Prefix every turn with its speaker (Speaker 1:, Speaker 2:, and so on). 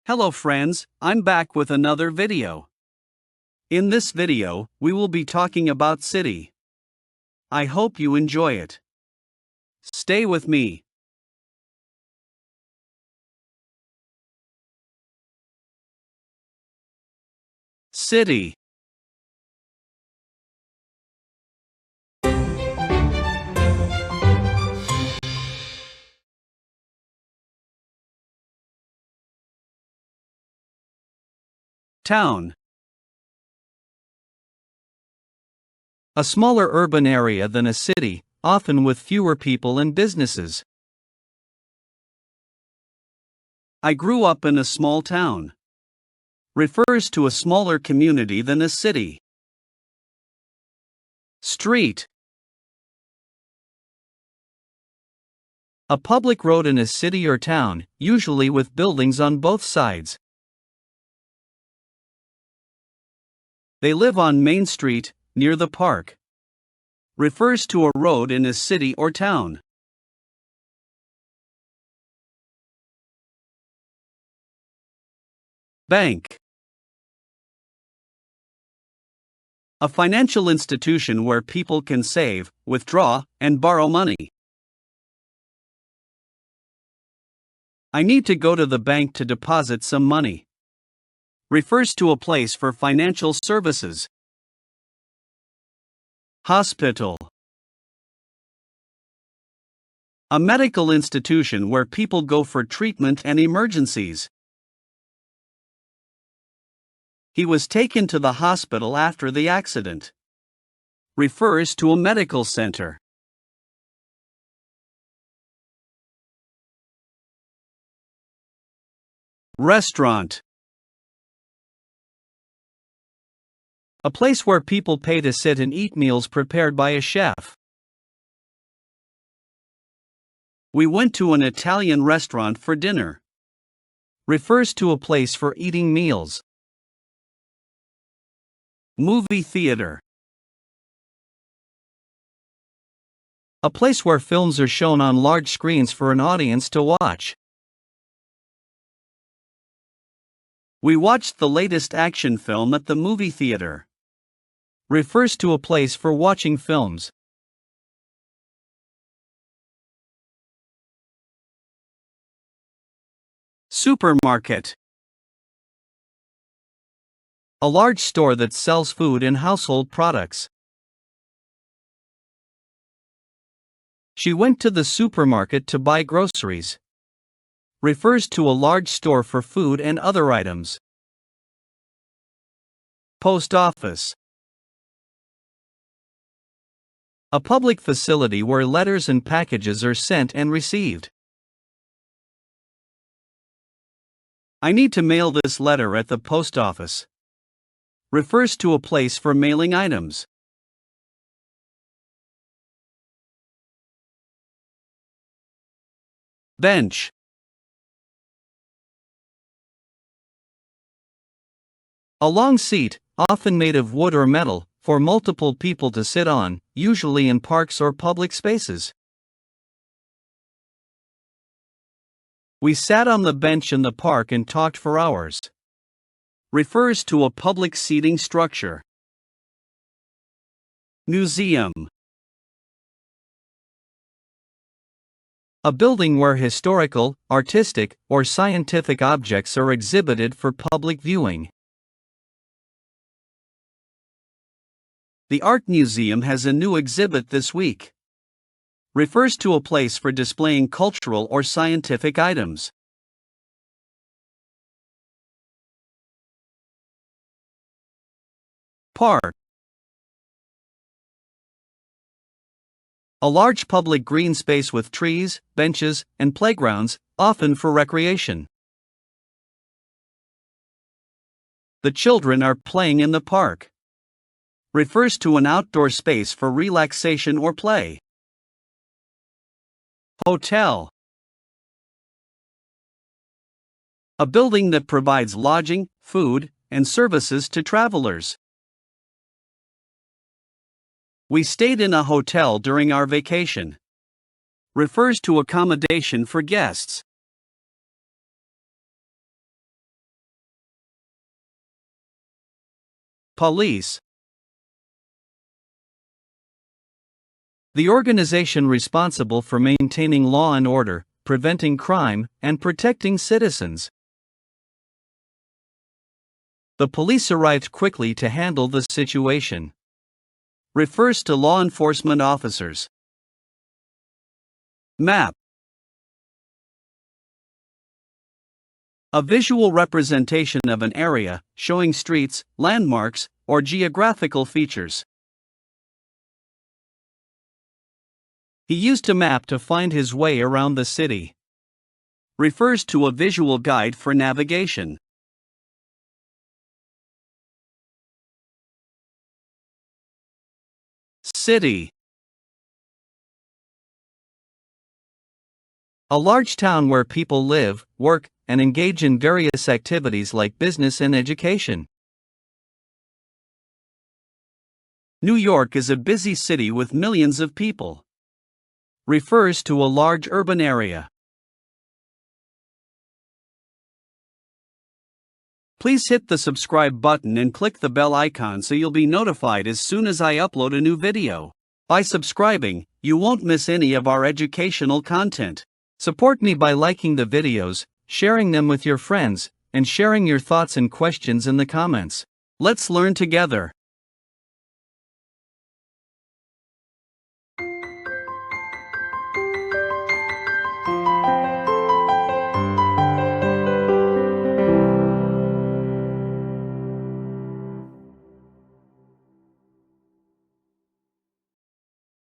Speaker 1: Hello friends, I'm back with another video. In this video, we will be talking about city. I hope you enjoy it. Stay with me. City. Town. A smaller urban area than a city, often with fewer people and businesses. I grew up in a small town. Refers to a smaller community than a city. Street. A public road in a city or town, usually with buildings on both sides. They live on Main Street, near the park. Refers to a road in a city or town. Bank. A financial institution where people can save, withdraw, and borrow money. I need to go to the bank to deposit some money. Refers to a place for financial services. Hospital. A medical institution where people go for treatment and emergencies. He was taken to the hospital after the accident. Refers to a medical center. Restaurant. A place where people pay to sit and eat meals prepared by a chef. We went to an Italian restaurant for dinner. Refers to a place for eating meals. Movie theater. A place where films are shown on large screens for an audience to watch. We watched the latest action film at the movie theater. Refers to a place for watching films. Supermarket. A large store that sells food and household products. She went to the supermarket to buy groceries. Refers to a large store for food and other items. Post office. A public facility where letters and packages are sent and received. I need to mail this letter at the post office. Refers to a place for mailing items. Bench. A long seat, often made of wood or metal, for multiple people to sit on, usually in parks or public spaces. We sat on the bench in the park and talked for hours. Refers to a public seating structure. Museum. A building where historical, artistic, or scientific objects are exhibited for public viewing. The Art Museum has a new exhibit this week. Refers to a place for displaying cultural or scientific items. Park. A large public green space with trees, benches, and playgrounds, often for recreation. The children are playing in the park. Refers to an outdoor space for relaxation or play. Hotel. A building that provides lodging, food, and services to travelers. We stayed in a hotel during our vacation. Refers to accommodation for guests. Police. The organization responsible for maintaining law and order, preventing crime, and protecting citizens. The police arrived quickly to handle the situation. Refers to law enforcement officers. Map. A visual representation of an area, showing streets, landmarks, or geographical features. He used a map to find his way around the city. Refers to a visual guide for navigation. City. A large town where people live, work, and engage in various activities like business and education. New York is a busy city with millions of people. Refers to a large urban area. Please hit the subscribe button and click the bell icon so you'll be notified as soon as I upload a new video. By subscribing, you won't miss any of our educational content. Support me by liking the videos, sharing them with your friends, and sharing your thoughts and questions in the comments. Let's learn together.